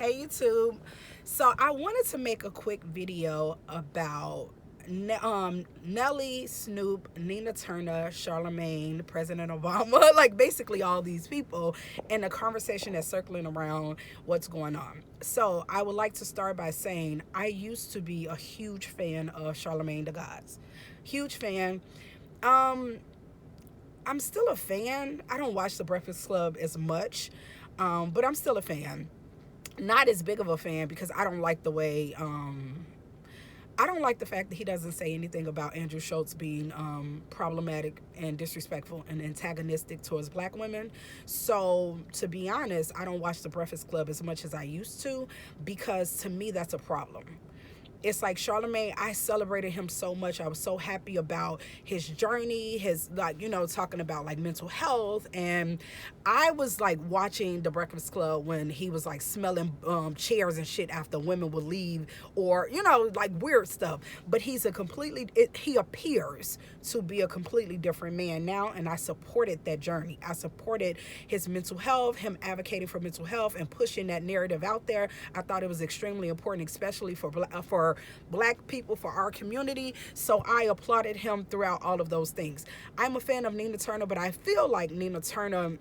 Hey YouTube. So I wanted to make a quick video about Nelly, Snoop, Nina Turner, Charlamagne, President Obama, like basically all these people, and the conversation that's circling around what's going on. So I would like to start by saying I used to be a huge fan of Charlamagne the Gods. Huge fan. Um, I'm still a fan. I don't watch The Breakfast Club as much, but I'm still a fan. Not as big of a fan because I don't like the way I don't like the fact that he doesn't say anything about Andrew Schulz being problematic and disrespectful and antagonistic towards black women. So, to be honest, I don't watch The Breakfast Club as much as I used to because to me that's a problem. It's like Charlamagne, I celebrated him so much. I was so happy about his journey, his, like, talking about like mental health. And I was like watching The Breakfast Club when he was like smelling chairs and shit after women would leave, or, like weird stuff. But he appears to be a completely different man now. And I supported that journey. I supported his mental health, him advocating for mental health and pushing that narrative out there. I thought it was extremely important, especially for black people, for our community. So I applauded him throughout all of those things. I'm a fan of Nina Turner, but I feel like Nina Turner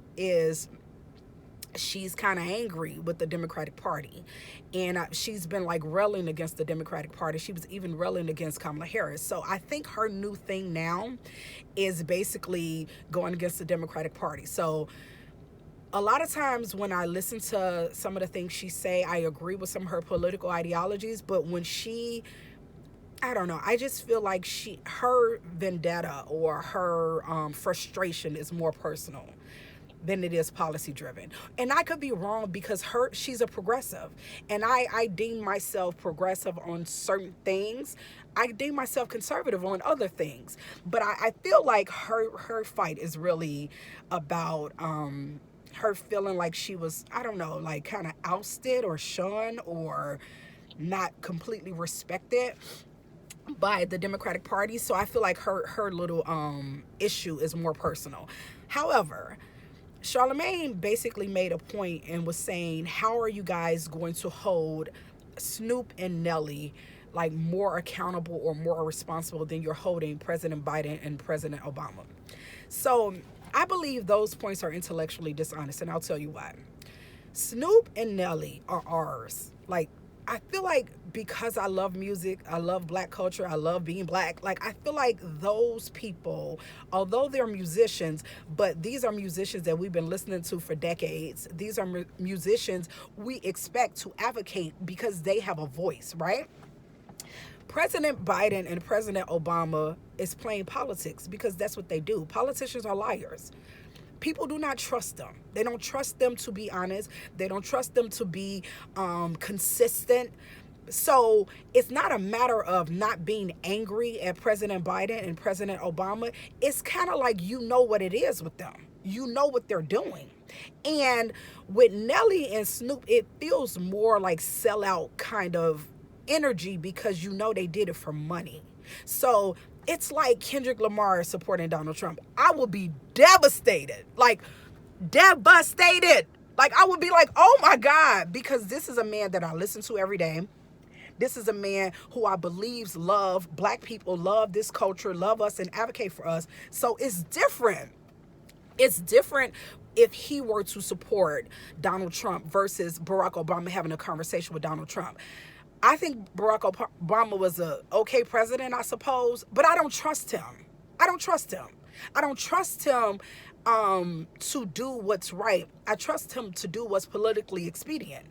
she's kind of angry with the Democratic Party. And she's been like railing against the Democratic Party. She was even railing against Kamala Harris. So I think her new thing now is basically going against the Democratic Party. So a lot of times when I listen to some of the things she say, I agree with some of her political ideologies, but when I don't know, I just feel like her vendetta or her frustration is more personal than it is policy driven. And I could be wrong because she's a progressive, and I deem myself progressive on certain things. I deem myself conservative on other things, but I feel like her fight is really about her feeling like she was, I don't know, like kind of ousted or shunned or not completely respected by the Democratic Party. So I feel like her little issue is more personal. However, Charlamagne basically made a point and was saying, how are you guys going to hold Snoop and Nelly like more accountable or more responsible than you're holding President Biden and President Obama? So I believe those points are intellectually dishonest, and I'll tell you why. Snoop and Nelly are ours. Like, I feel like because I love music, I love black culture, I love being black, like I feel like those people, although they're musicians, but these are musicians that we've been listening to for decades. These are musicians we expect to advocate because they have a voice, right? President Biden and President Obama is playing politics because that's what they do. Politicians are liars. People do not trust them. They don't trust them to be honest. They don't trust them to be consistent. So it's not a matter of not being angry at President Biden and President Obama. It's kind of like what it is with them. You know what they're doing. And with Nelly and Snoop, it feels more like sellout kind of energy because they did it for money. So it's like Kendrick Lamar supporting Donald Trump. I will be devastated, like devastated. Like I would be like, oh my God, because this is a man that I listen to every day. This is a man who I believes love black people, love this culture, love us and advocate for us. So it's different. It's different if he were to support Donald Trump versus Barack Obama having a conversation with Donald Trump. I think Barack Obama was a okay president, I suppose, but I don't trust him. I don't trust him. I don't trust him to do what's right. I trust him to do what's politically expedient.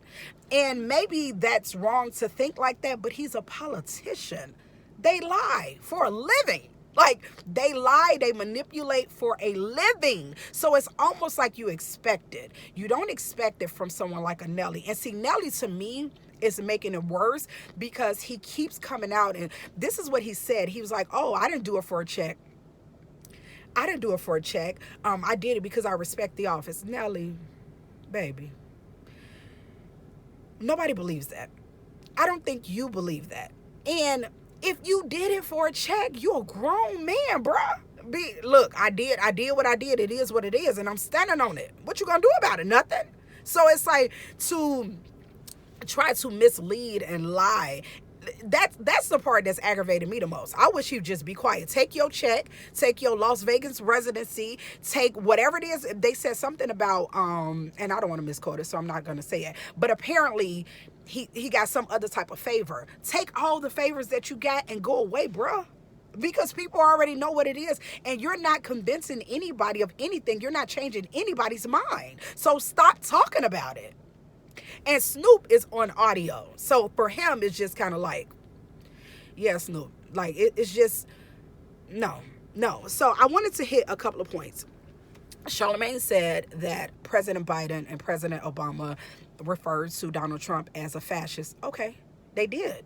And maybe that's wrong to think like that, but he's a politician. They lie for a living. Like, they lie, they manipulate for a living. So it's almost like you expect it. You don't expect it from someone like a Nelly. And see, Nelly to me is making it worse because he keeps coming out, and this is what he said. He was like, oh, I didn't do it for a check. I didn't do it for a check. I did it because I respect the office. Nelly, baby, nobody believes that. I don't think you believe that. And if you did it for a check, you're a grown man, bruh. Look, I did what I did. It is what it is, and I'm standing on it. What you gonna do about it? Nothing. So it's like try to mislead and lie. That's the part that's aggravated me the most. I wish you'd just be quiet. Take your check, take your Las Vegas residency, take whatever it is. They said something about and I don't want to misquote it, so I'm not gonna say it. But apparently he got some other type of favor. Take all the favors that you got and go away, bruh. Because people already know what it is, and you're not convincing anybody of anything. You're not changing anybody's mind. So stop talking about it. And Snoop is on audio. So for him, it's just kind of like, yeah, Snoop. Like, it's just, no. So I wanted to hit a couple of points. Charlamagne said that President Biden and President Obama referred to Donald Trump as a fascist. Okay, they did.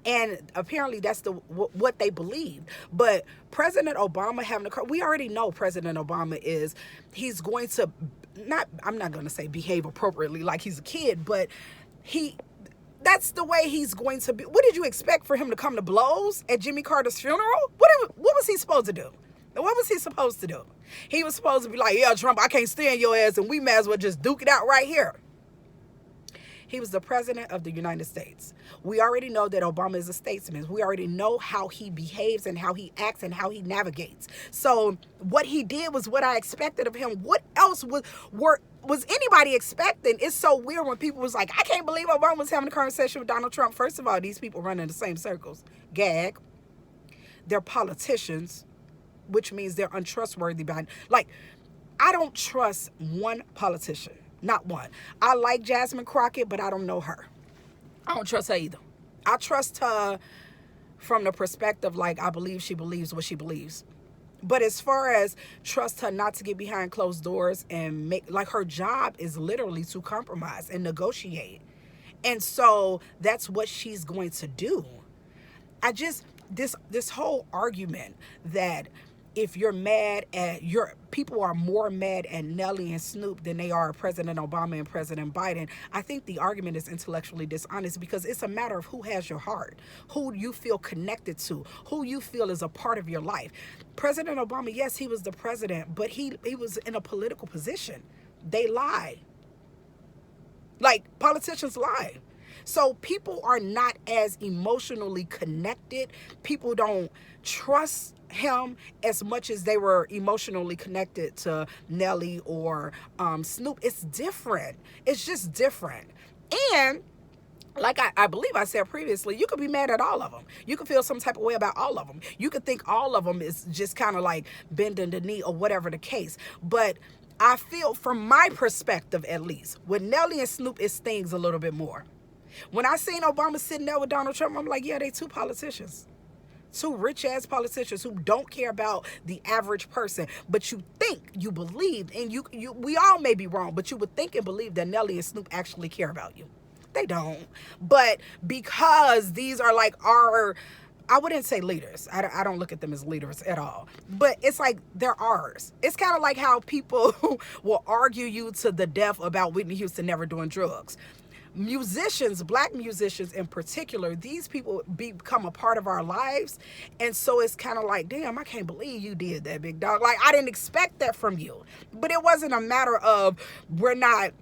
And apparently that's what they believed. But President Obama we already know President Obama he's going to, I'm not going to say behave appropriately like he's a kid, but that's the way he's going to be. What did you expect for him to come to blows at Jimmy Carter's funeral? What was he supposed to do? What was he supposed to do? He was supposed to be like, yeah, Trump, I can't stand your ass, and we may as well just duke it out right here. He was the president of the United States. We already know that Obama is a statesman. We already know how he behaves and how he acts and how he navigates. So what he did was what I expected of him. What else was anybody expecting? It's so weird when people was like, I can't believe Obama was having a conversation with Donald Trump. First of all, these people run in the same circles. Gag. They're politicians, which means they're untrustworthy. Like, I don't trust one politician. Not one. I like Jasmine Crockett, but I don't know her. I don't trust her either. I trust her from the perspective, like, I believe she believes what she believes. But as far as trust her not to get behind closed doors and make, like, her job is literally to compromise and negotiate. And so that's what she's going to do. This whole argument that if you're mad at people are more mad at Nelly and Snoop than they are President Obama and President Biden. I think the argument is intellectually dishonest because it's a matter of who has your heart, who you feel connected to, who you feel is a part of your life. President Obama, yes, he was the president, but he was in a political position. They lie. Like, politicians lie. So people are not as emotionally connected. People don't trust him as much as they were emotionally connected to Nelly or Snoop. It's different. It's just different. And like I believe I said previously, you could be mad at all of them. You could feel some type of way about all of them. You could think all of them is just kind of like bending the knee or whatever the case. But I feel, from my perspective at least, with Nelly and Snoop, it stings a little bit more. When I seen Obama sitting there with Donald Trump, I'm like, yeah, they two politicians. Two rich-ass politicians who don't care about the average person. But you think, you believe, and we all may be wrong, but you would think and believe that Nelly and Snoop actually care about you. They don't. But because these are like our, I wouldn't say leaders. I don't look at them as leaders at all. But it's like they're ours. It's kind of like how people will argue you to the death about Whitney Houston never doing drugs. Musicians, black musicians in particular, these people become a part of our lives. And so it's kind of like, damn, I can't believe you did that, big dog. Like, I didn't expect that from you. But it wasn't a matter of we're not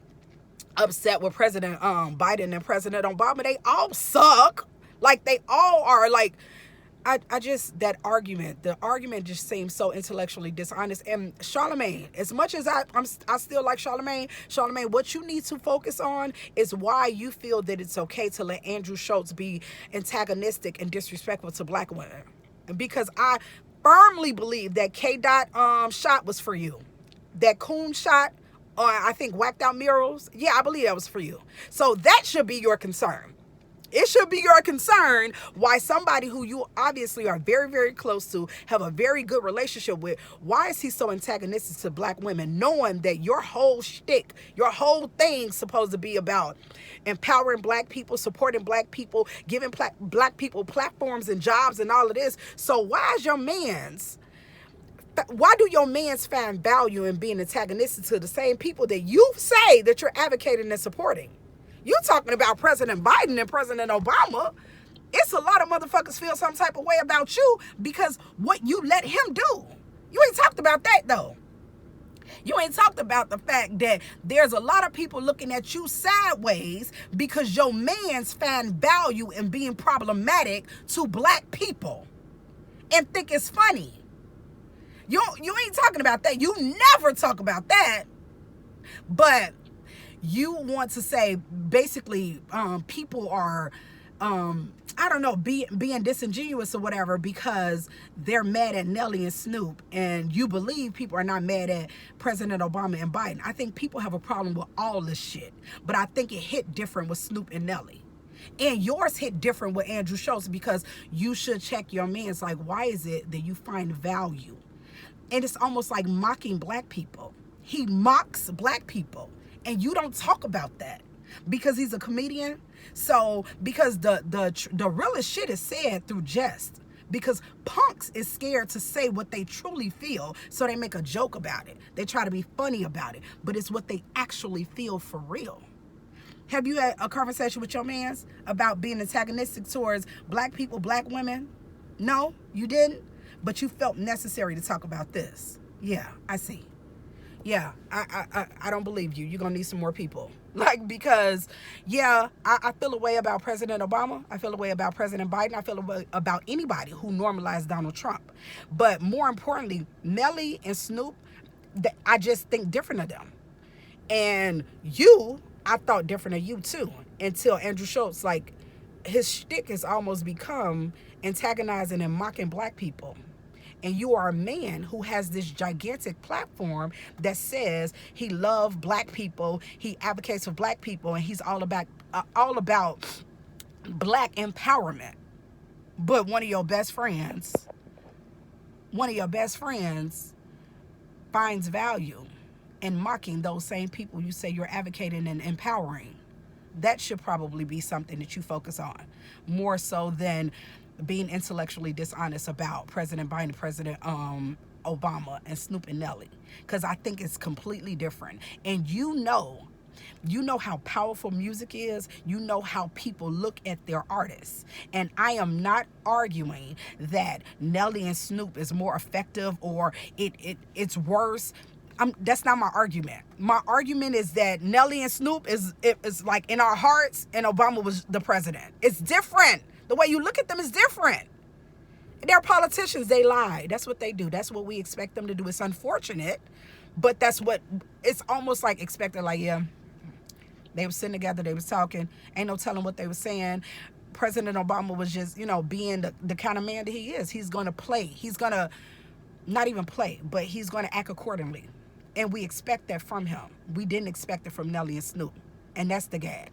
upset with President Biden and President Obama. They all suck. Like, they all are. Like, I just, the argument just seems so intellectually dishonest. And Charlamagne, as much as I still like Charlamagne, what you need to focus on is why you feel that it's okay to let Andrew Schulz be antagonistic and disrespectful to black women. Because I firmly believe that K-Dot shot was for you. That Coon shot, I think whacked out murals. Yeah, I believe that was for you. So that should be your concern. It should be your concern why somebody who you obviously are very, very close to, have a very good relationship with, why is he so antagonistic to black women, knowing that your whole shtick, your whole thing's supposed to be about empowering black people, supporting black people, giving black people platforms and jobs and all of this. So why do your mans find value in being antagonistic to the same people that you say that you're advocating and supporting? You talking about President Biden and President Obama. It's a lot of motherfuckers feel some type of way about you because what you let him do. You ain't talked about that, though. You ain't talked about the fact that there's a lot of people looking at you sideways because your mans find value in being problematic to black people and think it's funny. You ain't talking about that. You never talk about that. But you want to say basically people are I don't know, being disingenuous or whatever because they're mad at Nelly and Snoop, and you believe people are not mad at President Obama and Biden. I think people have a problem with all this shit, but I think it hit different with Snoop and Nelly. And yours hit different with Andrew Schulz because you should check your man's like, why is it that you find value? And it's almost like mocking black people. He mocks black people, and you don't talk about that because he's a comedian. So because the realest shit is said through jest, because punks is scared to say what they truly feel, so they make a joke about it. They try to be funny about it, but it's what they actually feel for real. Have you had a conversation with your mans about being antagonistic towards black people, black women? No, you didn't, but you felt necessary to talk about this. Yeah, I see. Yeah, I don't believe you. You're going to need some more people. Like, because, yeah, I feel a way about President Obama. I feel a way about President Biden. I feel a way about anybody who normalized Donald Trump. But more importantly, Nelly and Snoop, I just think different of them. And you, I thought different of you too. Until Andrew Schulz, like, his shtick has almost become antagonizing and mocking black people. And you are a man who has this gigantic platform that says he loves black people, he advocates for black people, and he's all about black empowerment. But one of your best friends finds value in mocking those same people you say you're advocating and empowering. That should probably be something that you focus on more so than being intellectually dishonest about President Biden, President Obama, and Snoop and Nelly, because I think it's completely different. And you know how powerful music is. You know how people look at their artists. And I am not arguing that Nelly and Snoop is more effective or it's worse. That's not my argument. My argument is that Nelly and Snoop is like in our hearts, and Obama was the president. It's different. The way you look at them is different. They're politicians. They lie. That's what they do. That's what we expect them to do. It's unfortunate, but that's what it's almost like expected. Like, yeah, they were sitting together. They was talking. Ain't no telling what they were saying. President Obama was just, being the kind of man that he is. He's going to play. He's going to not even play, but he's going to act accordingly. And we expect that from him. We didn't expect it from Nelly and Snoop. And that's the gag.